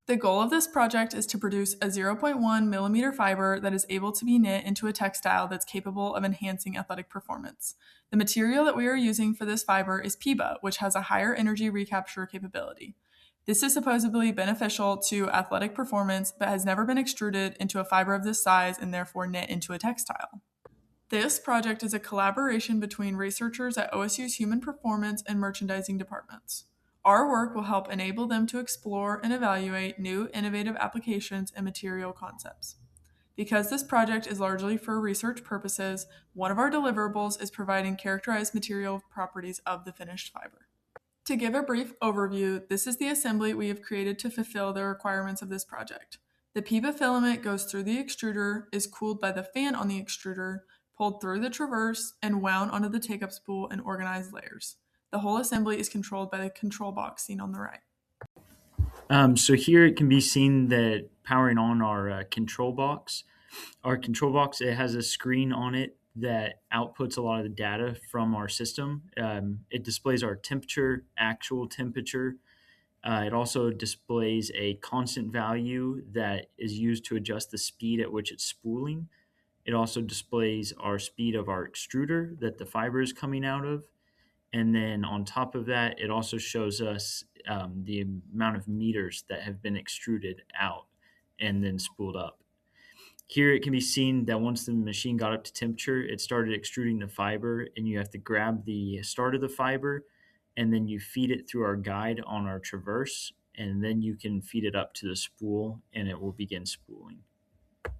The goal of this project is to produce a 0.1 millimeter fiber that is able to be knit into a textile that's capable of enhancing athletic performance. The material that we are using for this fiber is PIBA, which has a higher energy recapture capability. This is supposedly beneficial to athletic performance, but has never been extruded into a fiber of this size and therefore knit into a textile. This project is a collaboration between researchers at OSU's Human Performance and Merchandising departments. Our work will help enable them to explore and evaluate new innovative applications and material concepts. Because this project is largely for research purposes, one of our deliverables is providing characterized material properties of the finished fiber. To give a brief overview, this is the assembly we have created to fulfill the requirements of this project. The PIBA filament goes through the extruder, is cooled by the fan on the extruder, pulled through the traverse, and wound onto the take-up spool in organized layers. The whole assembly is controlled by the control box seen on the right. So here it can be seen that powering on our control box. Our control box, it has a screen on it that outputs a lot of the data from our system. It displays our temperature, actual temperature. It also displays a constant value that is used to adjust the speed at which it's spooling. It also displays our speed of our extruder that the fiber is coming out of. And then on top of that, it also shows us the amount of meters that have been extruded out and then spooled up. Here it can be seen that once the machine got up to temperature, it started extruding the fiber, and you have to grab the start of the fiber and then you feed it through our guide on our traverse, and then you can feed it up to the spool and it will begin spooling.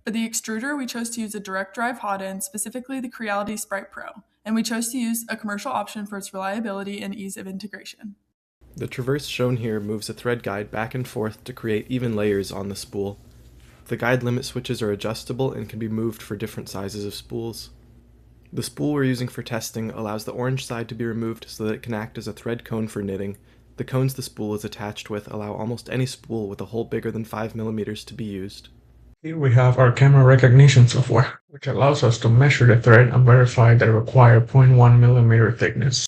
For the extruder, we chose to use a direct drive hot end, specifically the Creality Sprite Pro, and we chose to use a commercial option for its reliability and ease of integration. The traverse shown here moves a thread guide back and forth to create even layers on the spool. The guide limit switches are adjustable and can be moved for different sizes of spools. The spool we're using for testing allows the orange side to be removed so that it can act as a thread cone for knitting. The cones the spool is attached with allow almost any spool with a hole bigger than 5 millimeters to be used. Here we have our camera recognition software, which allows us to measure the thread and verify that it requires 0.1 millimeter thickness.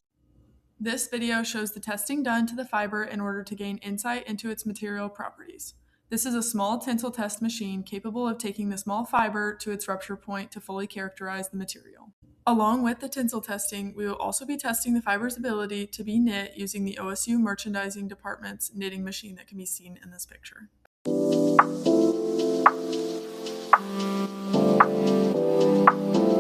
This video shows the testing done to the fiber in order to gain insight into its material properties. This is a small tensile test machine capable of taking the small fiber to its rupture point to fully characterize the material. Along with the tensile testing, we will also be testing the fiber's ability to be knit using the OSU Merchandising Department's knitting machine that can be seen in this picture.